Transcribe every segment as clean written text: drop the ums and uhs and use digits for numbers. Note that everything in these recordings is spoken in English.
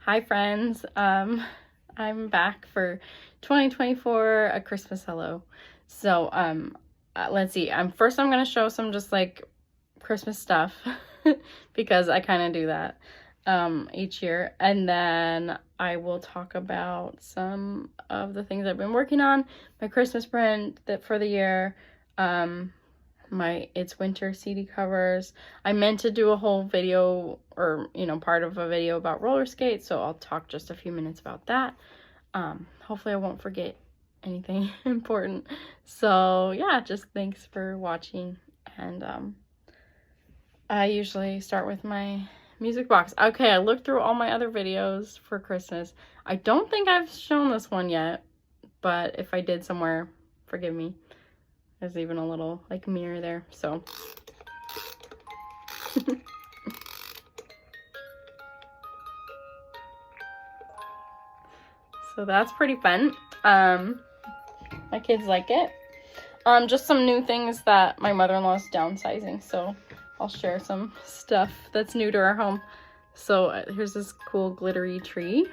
Hi friends, I'm back for 2024, a Christmas hello. So, let's see, first I'm gonna show some just like Christmas stuff because I kind of do that each year, and then I will talk about some of the things I've been working on, my Christmas print that for the year, my It's Winter CD covers. I meant to do a whole video or, part of a video about roller skates, so I'll talk just a few minutes about that. Hopefully I won't forget anything important. So yeah, just thanks for watching. And I usually start with my music box. Okay, I looked through all my other videos for Christmas. I don't think I've shown this one yet, but if I did somewhere, forgive me. There's even a little like mirror there, so. So that's pretty fun. My kids like it. Just some new things that my mother-in-law's downsizing, so I'll share some stuff that's new to our home. So here's this cool glittery tree.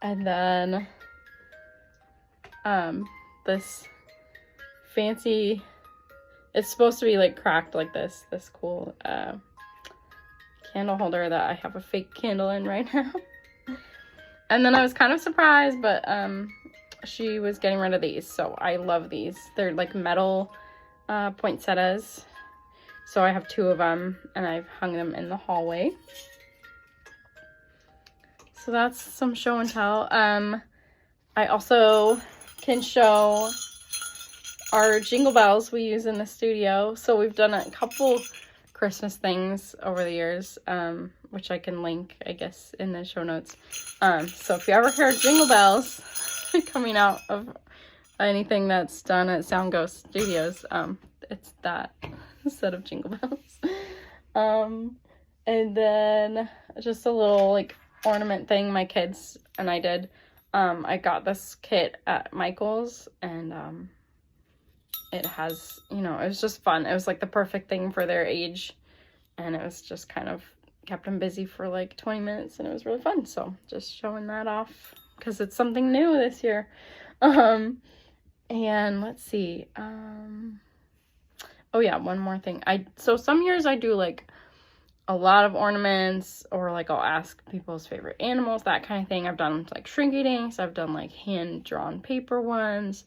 And then this fancy, it's supposed to be like cracked like this cool candle holder that I have a fake candle in right now. And then I was kind of surprised, but she was getting rid of these, so I love these. They're like metal poinsettias, so I have 2 of them and I've hung them in the hallway. So that's some show and tell. I also can show our jingle bells we use in the studio. So we've done a couple Christmas things over the years, which I can link, I guess, in the show notes. So if you ever hear jingle bells coming out of anything that's done at Sound Ghost Studios, it's that set of jingle bells. And then just a little like ornament thing my kids and I did. I got this kit at Michael's, and it has, it was just fun. It was like the perfect thing for their age, and it was just kind of kept them busy for like 20 minutes, and it was really fun. So just showing that off because it's something new this year. And let's see. Oh yeah, one more thing. So some years I do like a lot of ornaments, or like I'll ask people's favorite animals, that kind of thing. I've done like shrinky dinks. I've done like hand-drawn paper ones.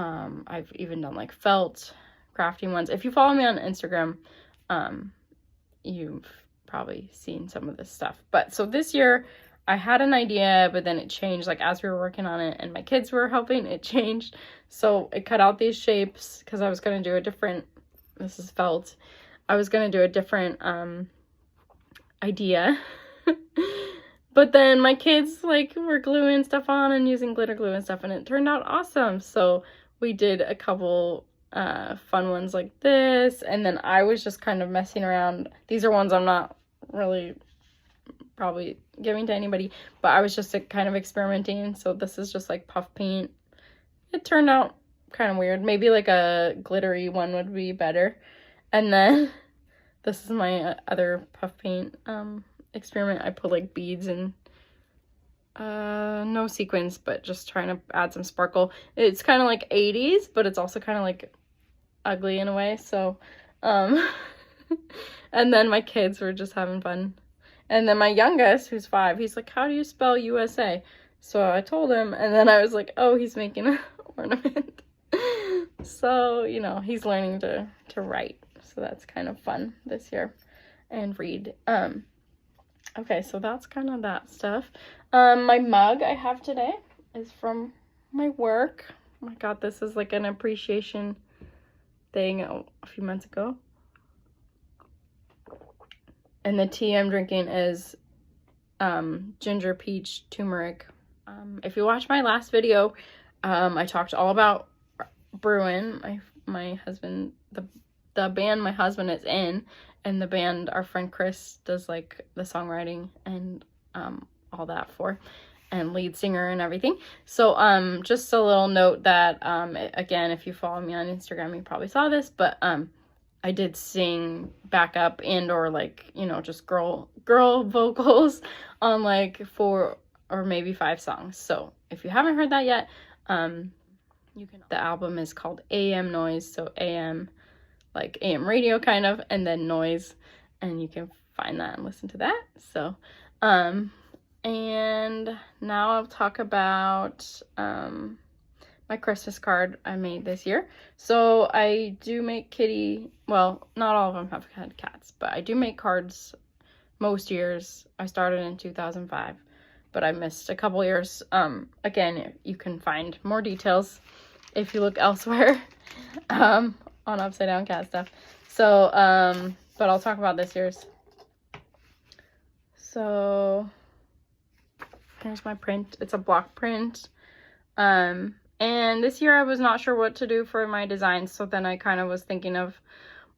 I've even done like felt crafting ones. If you follow me on Instagram, you've probably seen some of this stuff. But so this year I had an idea, but then it changed like as we were working on it and my kids were helping, it changed. So I cut out these shapes because I was going to do a different, this is felt. I was going to do a different idea. But then my kids like were gluing stuff on and using glitter glue and stuff, and it turned out awesome. So we did a couple fun ones like this, and then I was just kind of messing around. These are ones I'm not really probably giving to anybody, but I was just kind of experimenting. So this is just like puff paint. It turned out kind of weird. Maybe like a glittery one would be better. And then this is my other puff paint experiment. I put like beads and no sequins, but just trying to add some sparkle. It's kind of like 80s, but it's also kind of like ugly in a way. So and then my kids were just having fun. And then my youngest, who's 5, he's like, how do you spell USA? So I told him, and then I was like, oh, he's making an ornament. So, he's learning to write. So that's kind of fun this year, and read. Okay, so that's kind of that stuff. My mug I have today is from my work. Oh my god, this is like an appreciation thing a few months ago. And the tea I'm drinking is ginger peach turmeric. If you watch my last video, I talked all about Bruin, my husband, the band my husband is in, and the band our friend Chris does like the songwriting and all that for, and lead singer and everything. So just a little note that again, if you follow me on Instagram, you probably saw this, but I I did sing backup and or like, you know, just girl vocals on like 4 or maybe 5 songs. So if you haven't heard that yet, you can. The album is called AM Noise, so AM like AM radio kind of, and then noise, and you can find that and listen to that. So and now I'll talk about my Christmas card I made this year. So I do make well, not all of them have had cats, but I do make cards most years. I started in 2005, but I missed a couple years. Again, you can find more details if you look elsewhere on Upside Down Cat stuff. So, but I'll talk about this year's. So here's my print. It's a block print. And this year I was not sure what to do for my designs, so then I kind of was thinking of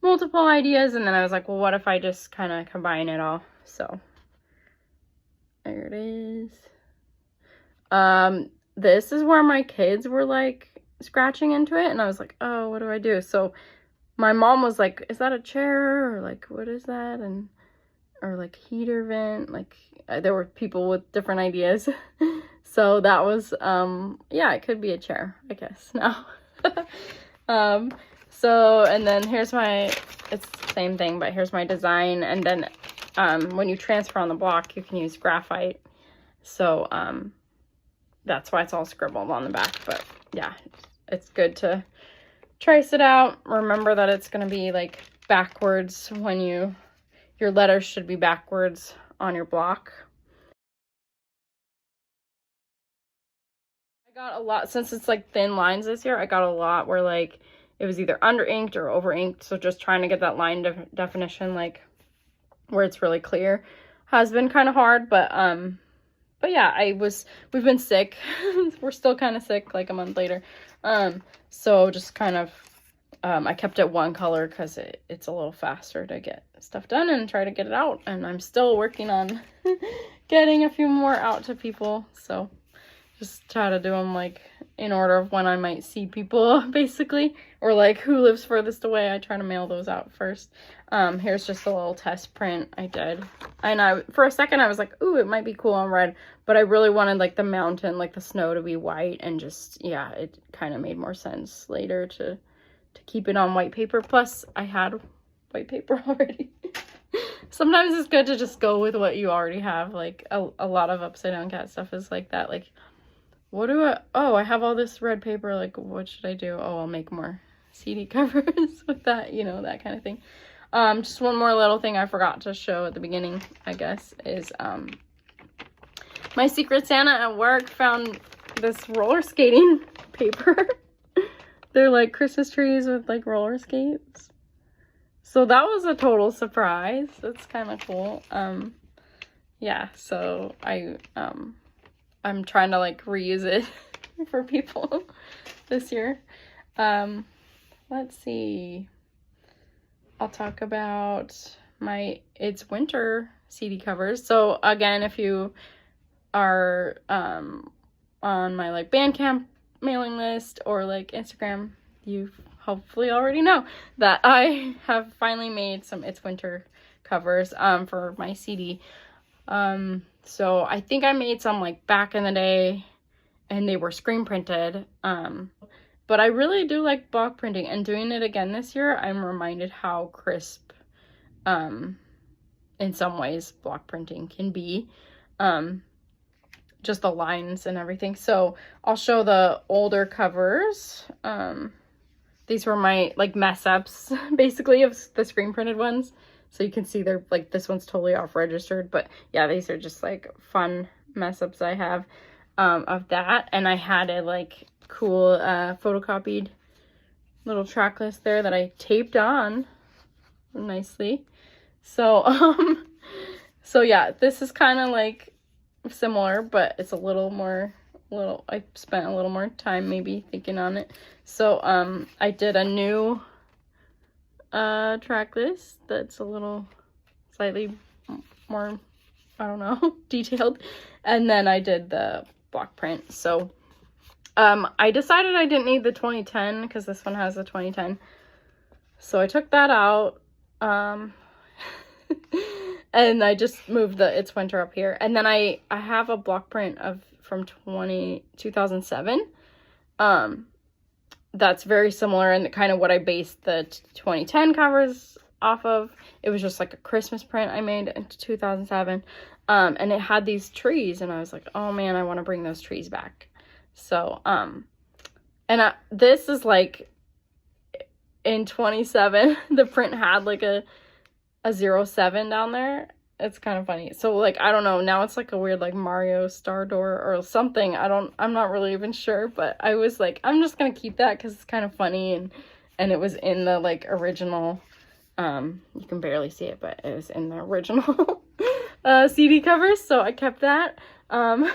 multiple ideas, and then I was like, well, what if I just kind of combine it all? So there it is. This is where my kids were like scratching into it, and I was like, oh, what do I do? So my mom was like, is that a chair, or like, what is that? And or like heater vent, like there were people with different ideas. So that was yeah, it could be a chair, I guess now. So, and then here's my, it's the same thing, but here's my design. And then when you transfer on the block, you can use graphite. So that's why it's all scribbled on the back. But yeah, it's good to trace it out. Remember that it's going to be like backwards when your letters should be backwards on your block. I got a lot, since it's like thin lines this year, I got a lot where like it was either under inked or over inked. So just trying to get that line definition, like where it's really clear, has been kind of hard. But yeah, we've been sick. We're still kind of sick like a month later. So just kind of, I kept it one color because it's a little faster to get stuff done and try to get it out. And I'm still working on getting a few more out to people. So just try to do them like in order of when I might see people, basically, or like who lives furthest away. I try to mail those out first. Here's just a little test print I did, and for a second I was like, ooh, it might be cool on red, but I really wanted like the mountain, like the snow, to be white, and just, yeah, it kind of made more sense later to keep it on white paper. Plus I had white paper already. Sometimes it's good to just go with what you already have. Like a lot of Upside Down Cat stuff is like that. Like, I have all this red paper, like what should I do? Oh, I'll make more CD covers with that, you know, that kind of thing. Just one more little thing I forgot to show at the beginning, I guess, is my Secret Santa at work found this roller skating paper. They're like Christmas trees with like roller skates. So that was a total surprise. That's kind of cool. Yeah, so I'm trying to like reuse it for people this year. Let's see. I'll talk about my It's Winter CD covers. So again, if you are on my like Bandcamp mailing list or like Instagram, you hopefully already know that I have finally made some It's Winter covers for my CD. So I think I made some like back in the day, and they were screen printed. But I really do like block printing, and doing it again this year, I'm reminded how crisp, in some ways, block printing can be. Just the lines and everything. So I'll show the older covers. These were my like mess ups, basically, of the screen printed ones. So you can see they're like, this one's totally off registered, but yeah, these are just like fun mess ups I have of that. And I had a like cool photocopied little track list there that I taped on nicely. So so yeah, this is kind of like similar, but it's a little more, I spent a little more time maybe thinking on it. So I did a new track list that's a little slightly more, I don't know, detailed, and then I did the block print. So I decided I didn't need the 2010 because this one has the 2010. So I took that out. And I just moved the It's Winter up here. And then I have a block print from 2007. That's very similar and kind of what I based the 2010 covers off of. It was just like a Christmas print I made in 2007. And it had these trees, and I was like, oh man, I want to bring those trees back. So, this is like in 27, the print had like a 07 down there. It's kind of funny. So like, I don't know, now it's like a weird like Mario Star Door or something. I'm not really even sure, but I was like, I'm just gonna keep that because it's kind of funny, and it was in the like original, you can barely see it, but it was in the original CD covers, so I kept that. And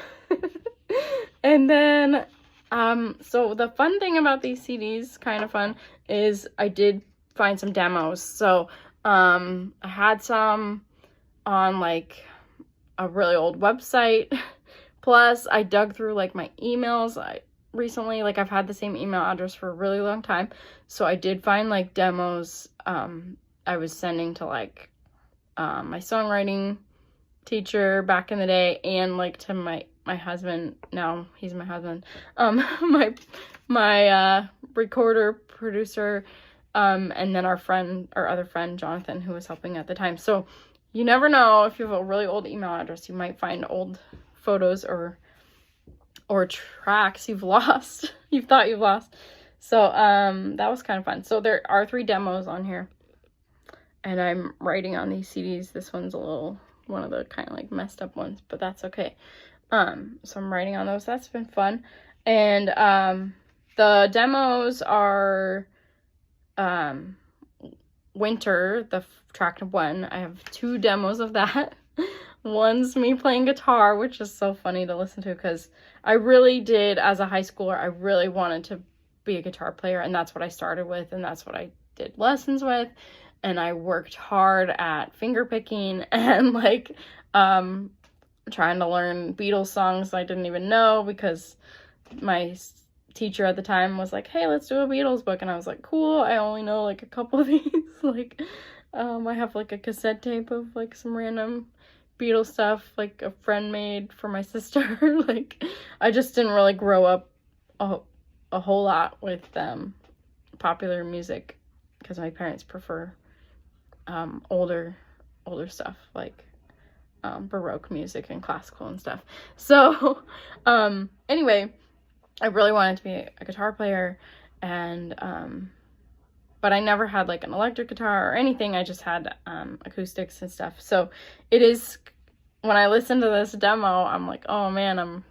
then so the fun thing about these CDs, kind of fun, is I did find some demos. So I had some on like a really old website. Plus I dug through like my emails. Recently, like I've had the same email address for a really long time. So I did find like demos I was sending to like my songwriting teacher back in the day, and like to my husband. Now he's my husband. My recorder, producer, and then our other friend, Jonathan, who was helping at the time. So you never know, if you have a really old email address, you might find old photos or tracks you've lost, you thought you've lost. So that was kind of fun. So there are 3 demos on here, and I'm writing on these CDs. This one's one of the kind of like messed up ones, but that's okay. So I'm writing on those. That's been fun. And the demos are Winter, the track 1. I have 2 demos of that. One's me playing guitar, which is so funny to listen to because I really did, as a high schooler, I really wanted to be a guitar player, and that's what I started with, and that's what I did lessons with, and I worked hard at finger picking and like trying to learn Beatles songs I didn't even know, because my teacher at the time was like, hey, let's do a Beatles book, and I was like, cool, I only know like a couple of these. Like I have like a cassette tape of like some random Beatles stuff like a friend made for my sister. Like I just didn't really grow up a whole lot with popular music, because my parents prefer older stuff like Baroque music and classical and stuff. So anyway, I really wanted to be a guitar player, and but I never had like an electric guitar or anything. I just had acoustics and stuff. So it is, when I listen to this demo, I'm like, oh man, I'm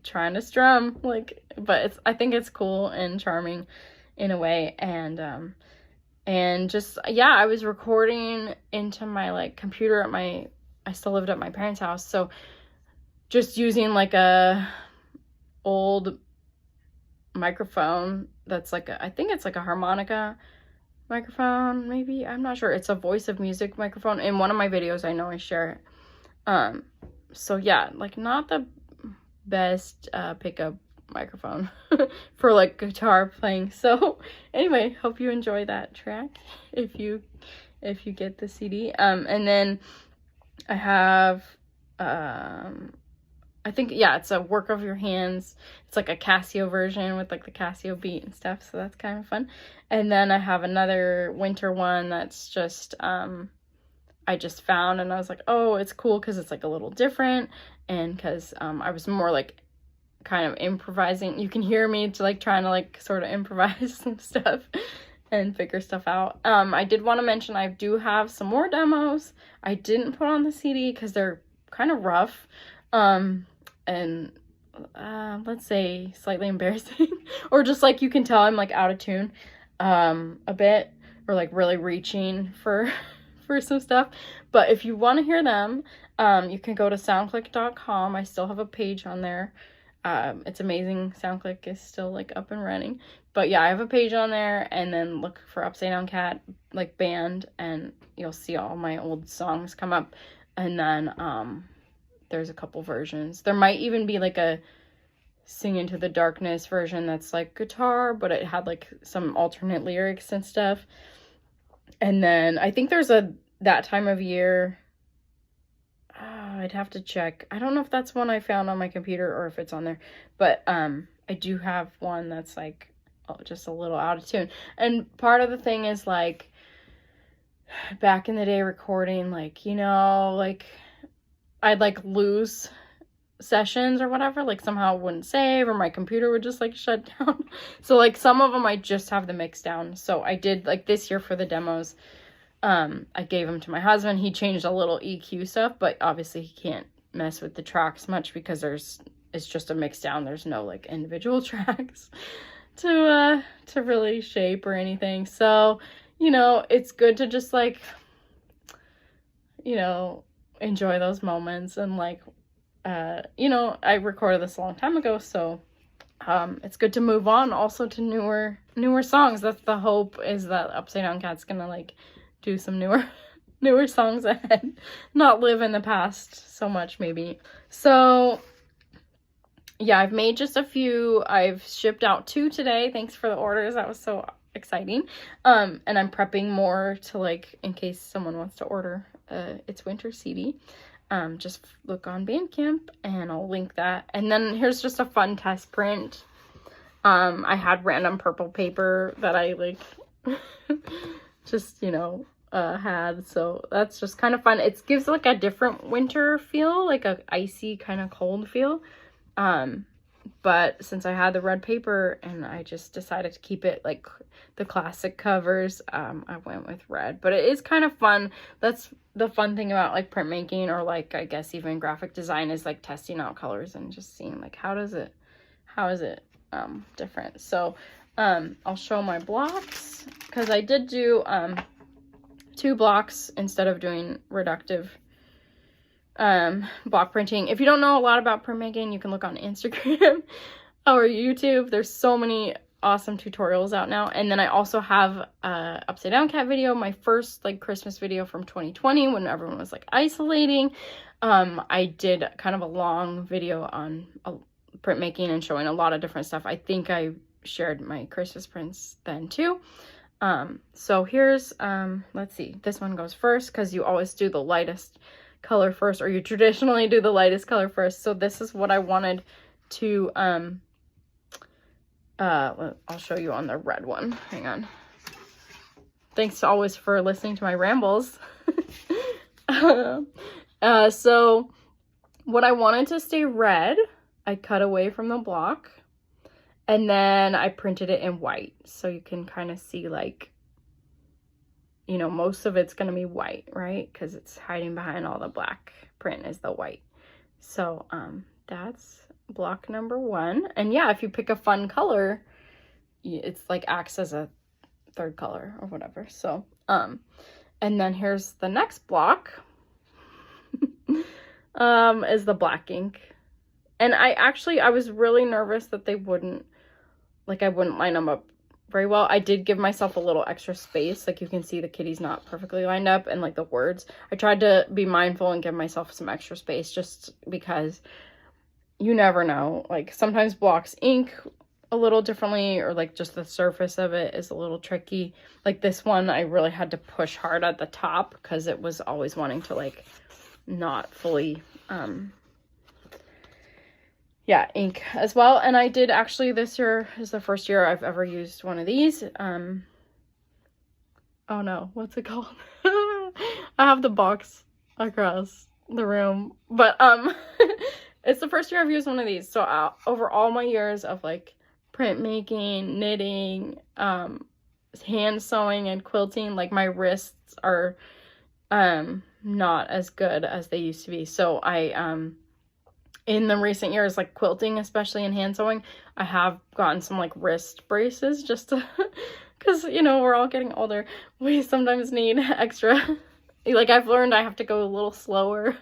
trying to strum, like, but I think it's cool and charming in a way. And just, yeah, I was recording into my like computer I still lived at my parents' house, so just using like a old microphone that's like I think it's like a harmonica microphone, maybe, I'm not sure. It's a Voice of Music microphone. In one of my videos, I know I share it. So yeah, like not the best pickup microphone for like guitar playing. So anyway, hope you enjoy that track if you get the CD. And then I have I think, yeah, it's a Work of Your Hands. It's like a Casio version with like the Casio beat and stuff, so that's kind of fun. And then I have another Winter one that's just I just found, and I was like, oh, it's cool because it's like a little different, and because I was more like kind of improvising. You can hear me to like trying to like sort of improvise some stuff and figure stuff out. I did want to mention I do have some more demos I didn't put on the CD because they're kind of rough. And let's say slightly embarrassing, or just like you can tell I'm like out of tune a bit, or like really reaching for some stuff. But if you want to hear them, you can go to soundclick.com. I still have a page on there. It's amazing. SoundClick is still like up and running. But yeah, I have a page on there, and then look for Upsidedown Cat like band, and you'll see all my old songs come up. And then there's a couple versions. There might even be like a Sing Into the Darkness version that's like guitar, but it had like some alternate lyrics and stuff. And then I think there's that time of year, I'd have to check. I don't know if that's one I found on my computer or if it's on there, but I do have one that's like just a little out of tune. And part of the thing is like back in the day recording, like, you know, like I'd like lose sessions or whatever, like somehow it wouldn't save or my computer would just like shut down. So like some of them I just have the mix down. So I did like this year for the demos, I gave them to my husband. He changed a little EQ stuff, but obviously he can't mess with the tracks much because it's just a mix down. There's no like individual tracks to really shape or anything. So, you know, it's good to just like, you know, enjoy those moments. And like, you know, I recorded this a long time ago, so it's good to move on also to newer songs. That's the hope, is that Upsidedown Cat's gonna like do some newer songs ahead, not live in the past so much maybe. So yeah, I've made just a few. I've shipped out 2 today. Thanks for the orders. That was so exciting. And I'm prepping more to like, in case someone wants to order It's Winter CD. Just look on Bandcamp and I'll link that. And then here's just a fun test print. I had random purple paper that I like just, you know, had, so that's just kind of fun. It gives like a different winter feel, like a icy kind of cold feel. But since I had the red paper and I just decided to keep it like the classic covers, I went with red. But it is kind of fun. That's the fun thing about like printmaking, or like I guess even graphic design, is like testing out colors and just seeing like how is it different. So I'll show my blocks, because I did do 2 blocks instead of doing reductive block printing. If you don't know a lot about printmaking, you can look on Instagram or YouTube. There's so many awesome tutorials out now. And then I also have a Upsidedown Cat video, my first like Christmas video from 2020 when everyone was like isolating. I did kind of a long video on printmaking and showing a lot of different stuff. I think I shared my Christmas prints then too. So here's let's see, this one goes first because you always do the lightest color first, or you traditionally do the lightest color first. So this is what I wanted to I'll show you on the red one. Hang on. Thanks always for listening to my rambles. So what I wanted to stay red, I cut away from the block, and then I printed it in white. So you can kind of see like, you know, most of it's going to be white, right? Because it's hiding behind all the black print is the white. So that's block number 1. And yeah, if you pick a fun color, it's like acts as a third color or whatever. So and then here's the next block is the black ink. And I was really nervous that they wouldn't, like I wouldn't line them up very well. I did give myself a little extra space. Like you can see the kitty's not perfectly lined up, and like the words, I tried to be mindful and give myself some extra space just because you never know. Like sometimes blocks ink a little differently, or like just the surface of it is a little tricky. Like this one, I really had to push hard at the top because it was always wanting to like not fully ink as well. And I did actually, this year is the first year I've ever used one of these. Oh no, what's it called? I have the box across the room, but it's the first year I've used one of these. So over all my years of like printmaking, knitting, hand sewing and quilting, like my wrists are not as good as they used to be. So I in the recent years, like quilting, especially in hand sewing, I have gotten some like wrist braces just to, because, you know, we're all getting older. We sometimes need extra, like I've learned I have to go a little slower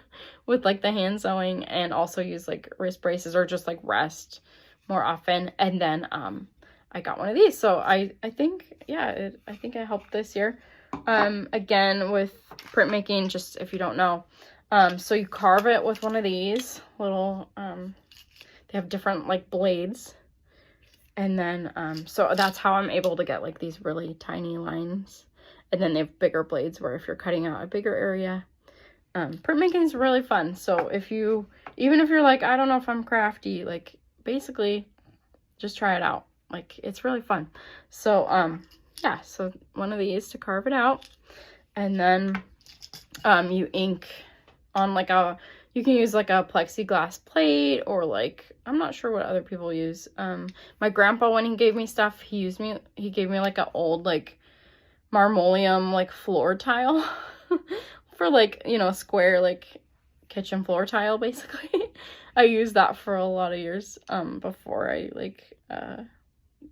with like the hand sewing, and also use like wrist braces or just like rest more often. And then I got one of these. So I think, yeah, I think it helped this year. Again, with printmaking, just if you don't know, so you carve it with one of these little, they have different like blades. And then, so that's how I'm able to get like these really tiny lines. And then they have bigger blades where if you're cutting out a bigger area. Printmaking is really fun. So even if you're like, I don't know if I'm crafty, like basically just try it out. Like it's really fun. So yeah, so one of these to carve it out. And then you ink on like you can use like a plexiglass plate, or like, I'm not sure what other people use. My grandpa, when he gave me stuff, he gave me like an old like marmoleum like floor tile for like, you know, square like kitchen floor tile basically. I used that for a lot of years before I like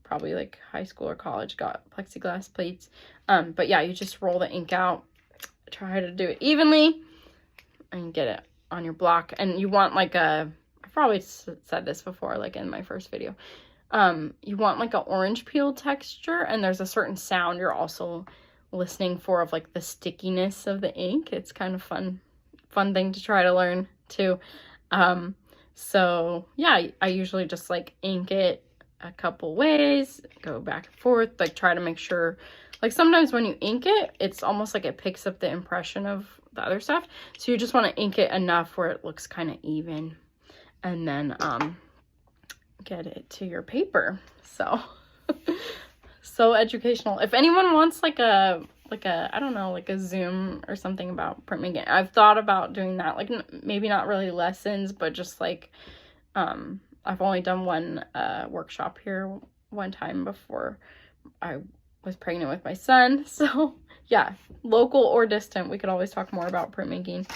probably like high school or college got plexiglass plates. But yeah, you just roll the ink out, try to do it evenly and get it on your block. And you want like I probably said this before, like in my first video, you want like an orange peel texture, and there's a certain sound you're also listening for of like the stickiness of the ink. It's kind of fun thing to try to learn too. So yeah, I usually just like ink it a couple ways, go back and forth, like try to make sure, like sometimes when you ink it, it's almost like it picks up the impression of the other stuff. So you just want to ink it enough where it looks kind of even, and then get it to your paper. So so educational. If anyone wants like a I don't know, like a Zoom or something about printmaking, I've thought about doing that, like maybe not really lessons, but just like I've only done one workshop here one time before I was pregnant with my son. So yeah, local or distant, we could always talk more about printmaking.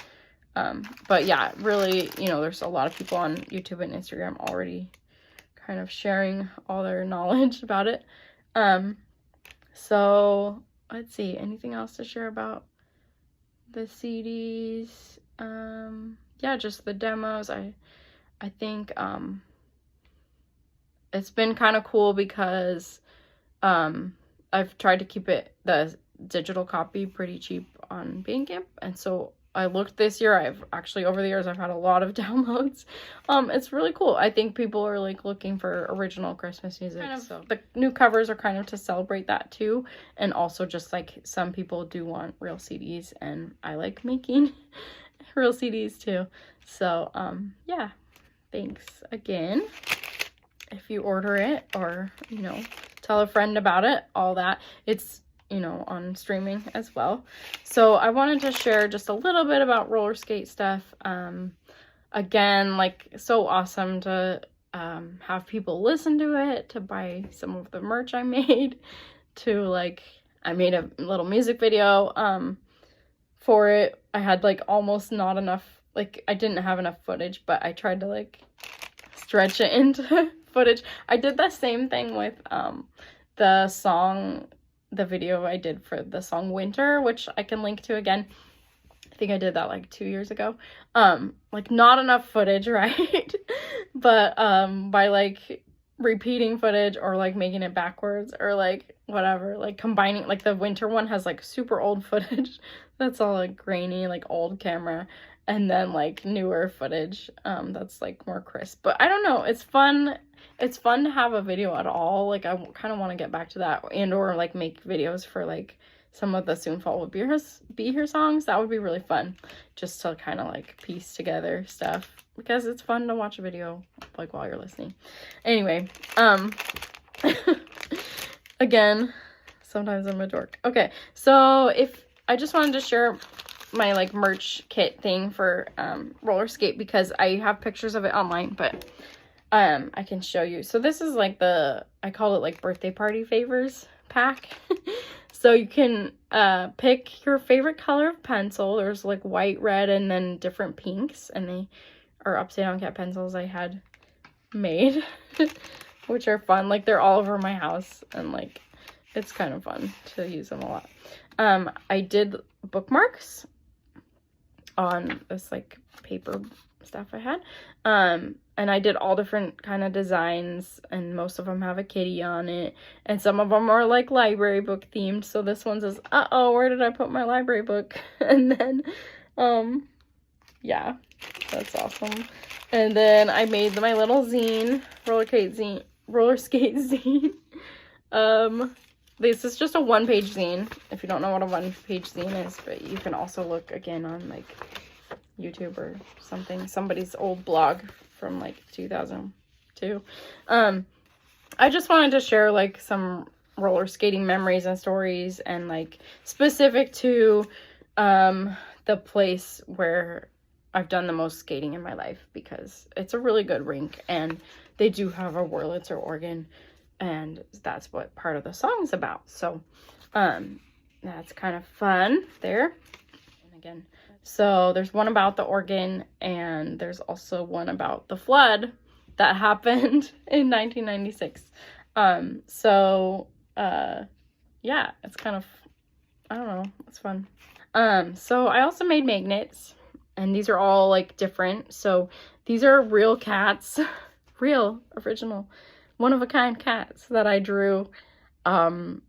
But yeah, really, you know, there's a lot of people on YouTube and Instagram already kind of sharing all their knowledge about it. So let's see, anything else to share about the CDs? Yeah, just the demos. I think it's been kind of cool because I've tried to keep the digital copy pretty cheap on Bandcamp, and so I looked this year. I've actually, over the years, I've had a lot of downloads. It's really cool. I think people are like looking for original Christmas music. So the new covers are kind of to celebrate that too. And also just like some people do want real CDs, and I like making real CDs too. So yeah, thanks again. If you order it, or, you know, tell a friend about it, all that, it's, you know, on streaming as well. So I wanted to share just a little bit about roller skate stuff. Again, like, so awesome to have people listen to it, to buy some of the merch I made, to like, I made a little music video for it. I had like almost not enough, like I didn't have enough footage, but I tried to like stretch it into footage. I did the same thing with the video I did for the song Winter, which I can link to again. I think I did that like 2 years ago. Like not enough footage, right? But by like repeating footage, or like making it backwards, or like whatever, like combining, like the Winter one has like super old footage that's all like grainy, like old camera, and then like newer footage that's like more crisp. But I don't know, it's fun to have a video at all. Like I kind of want to get back to that, and or like make videos for like some of the Soon Fall Will Be Here songs. That would be really fun, just to kind of like piece together stuff, because it's fun to watch a video like while you're listening. Anyway, again, sometimes I'm a dork. Okay, so I just wanted to share my like merch kit thing for roller skate, because I have pictures of it online, but I can show you. So this is like I call it like birthday party favors pack. So you can pick your favorite color of pencil. There's like white, red, and then different pinks, and they are upside down cat pencils I had made, which are fun. Like they're all over my house, and like it's kind of fun to use them a lot. I did bookmarks on this like paper stuff I had, and I did all different kind of designs, and most of them have a kitty on it, and some of them are like library book themed. So this one says, uh-oh, where did I put my library book? And then yeah, that's awesome. And then I made my little zine, roller skate zine. this is just a one-page zine, if you don't know what a one-page zine is, but you can also look again on like YouTube or something, somebody's old blog from like 2002. I just wanted to share like some roller skating memories and stories, and like specific to the place where I've done the most skating in my life, because it's a really good rink and they do have a Wurlitzer organ, and that's what part of the song's about. So that's kind of fun there. And again, so there's one about the organ, and there's also one about the flood that happened in 1996. Yeah, it's kind of, I don't know, it's fun. So I also made magnets, and these are all like different. So these are real cats, real, original, one-of-a-kind cats that I drew. Often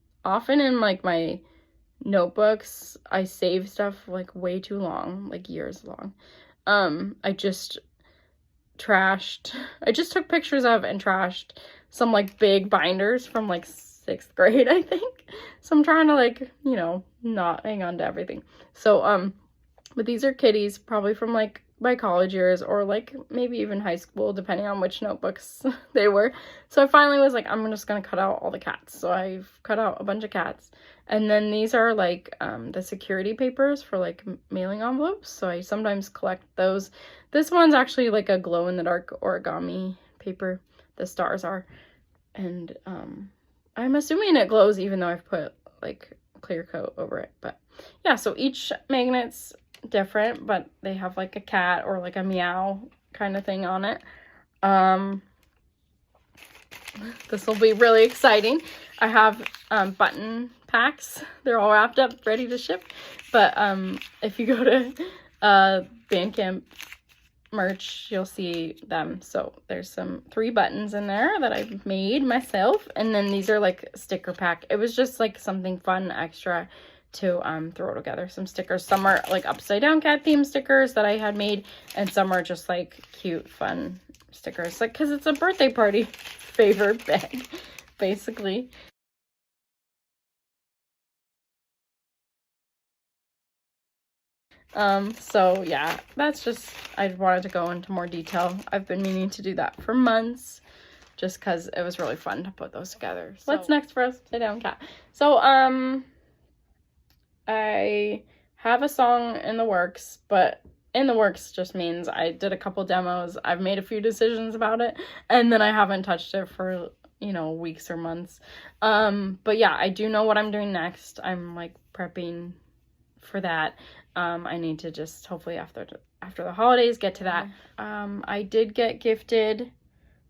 in like my notebooks, I save stuff like way too long, like years long. I just took pictures of and trashed some like big binders from like 6th grade, I think. So I'm trying to like, you know, not hang on to everything. So, but these are kitties, probably from like my college years, or like maybe even high school, depending on which notebooks they were. So I finally was like, I'm just gonna cut out all the cats. So I've cut out a bunch of cats. And then these are like the security papers for like mailing envelopes. So I sometimes collect those. This one's actually like a glow-in-the-dark origami paper. The stars are. And I'm assuming it glows even though I've put like clear coat over it. But yeah, so each magnet's different, but they have like a cat or like a meow kind of thing on it. This will be really exciting. I have button packs. They're all wrapped up, ready to ship. But if you go to Bandcamp merch, you'll see them. So there's 3 buttons in there that I've made myself, and then these are like sticker pack. It was just like something fun extra to throw together. Some stickers. Some are like Upsidedown cat theme stickers that I had made, and some are just like cute fun stickers, like because it's a birthday party favor bag basically. So yeah, that's just, I wanted to go into more detail. I've been meaning to do that for months, just because it was really fun to put those together. So what's next for Upsidedown Cat? So I have a song in the works, but in the works just means I did a couple demos, I've made a few decisions about it, and then I haven't touched it for, you know, weeks or months. But yeah, I do know what I'm doing next. I'm like prepping for that. I need to just hopefully after the holidays get to that. I did get gifted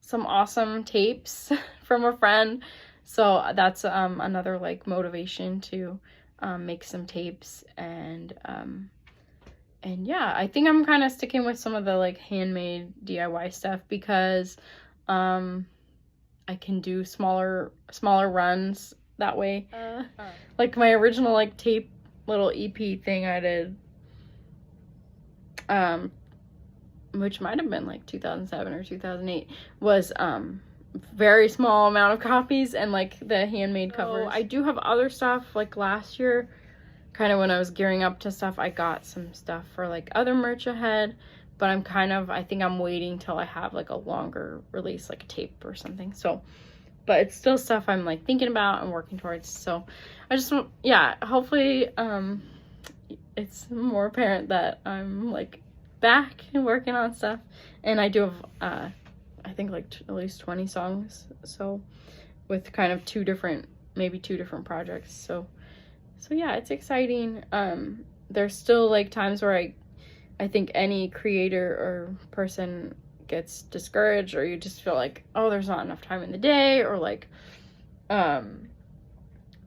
some awesome tapes from a friend, so that's another like motivation to make some tapes. And yeah, I think I'm kind of sticking with some of the like handmade DIY stuff, because I can do smaller runs that way. Like my original like tape little EP thing I did, which might have been like 2007 or 2008, was very small amount of copies and like the handmade covers. I do have other stuff. Like last year, kind of when I was gearing up to stuff, I got some stuff for like other merch ahead, but I think I'm waiting till I have like a longer release, like a tape or something. So, but it's still stuff I'm like thinking about and working towards. So I just, yeah, hopefully it's more apparent that I'm like back and working on stuff. And I do have I think like at least 20 songs, so with kind of maybe two different projects. So yeah, it's exciting. There's still like times where I think any creator or person gets discouraged, or you just feel like, oh, there's not enough time in the day, or like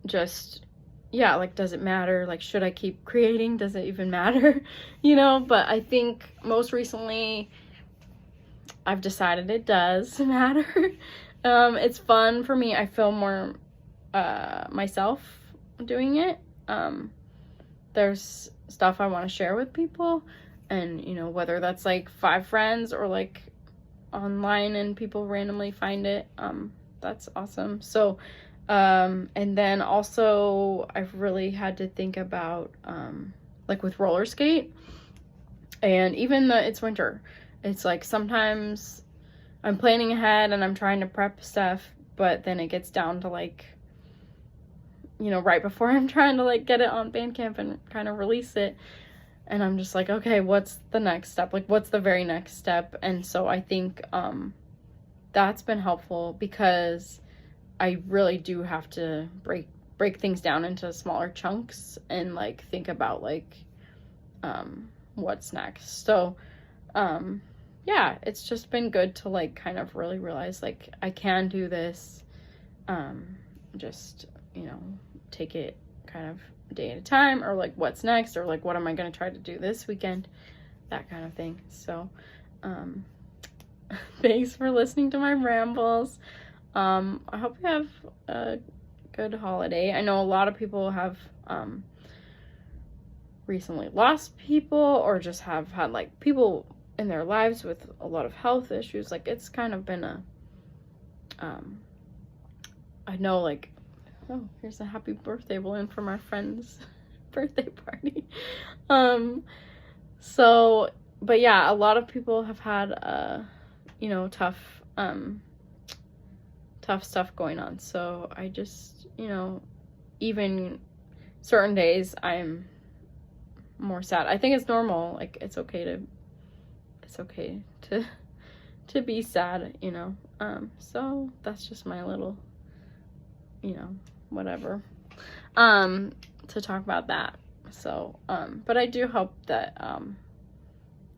just, yeah, like, does it matter? Like, should I keep creating? Does it even matter? You know? But I think most recently I've decided it does matter. It's fun for me. I feel more myself doing it. There's stuff I want to share with people, and you know, whether that's like 5 friends or like online and people randomly find it, that's awesome. So And then also I've really had to think about, like with roller skate, and even though it's winter, it's like sometimes I'm planning ahead and I'm trying to prep stuff, but then it gets down to like, right before I'm trying to like get it on Bandcamp and kind of release it. And I'm just like, okay, what's the next step? Like, what's the very next step? And so I think that's been helpful, because I really do have to break things down into smaller chunks and like think about like what's next. So yeah, it's just been good to like kind of really realize like I can do this. Just, take it kind of day at a time, or like what's next, or like what am I going to try to do this weekend, that kind of thing. So thanks for listening to my rambles. I hope you have a good holiday. I know a lot of people have recently lost people, or just have had like people in their lives with a lot of health issues. Like it's kind of been a I know, like, oh, here's a happy birthday balloon from our friend's birthday party. So, but yeah, a lot of people have had tough stuff going on. So I just, even certain days I'm more sad. I think it's normal. Like it's okay to be sad, so that's just my little, whatever, to talk about that. So, but I do hope that,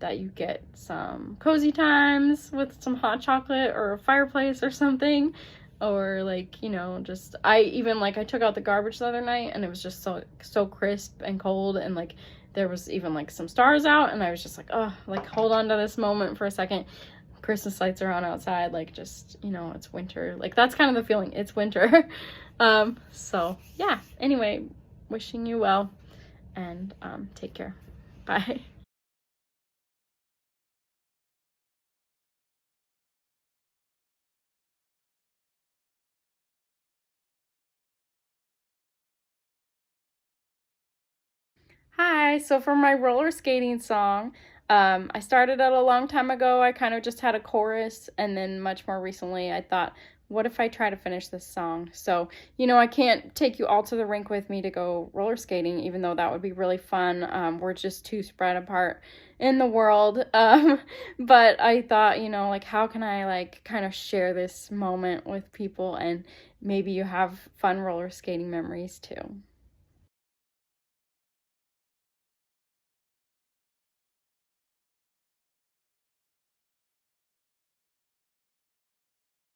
that you get some cozy times with some hot chocolate or a fireplace or something, or like, just, I took out the garbage the other night and it was just so crisp and cold, and like there was even like some stars out, and I was just like, oh, like hold on to this moment for a second. Christmas lights are on outside, like just, it's winter. Like that's kind of the feeling, it's winter. So yeah, anyway, wishing you well, and take care. Bye. Hi, so for my roller skating song, I started it a long time ago. I kind of just had a chorus, and then much more recently, I thought, what if I try to finish this song? So, I can't take you all to the rink with me to go roller skating, even though that would be really fun. We're just too spread apart in the world. But I thought, like, how can I, like, kind of share this moment with people, and maybe you have fun roller skating memories too.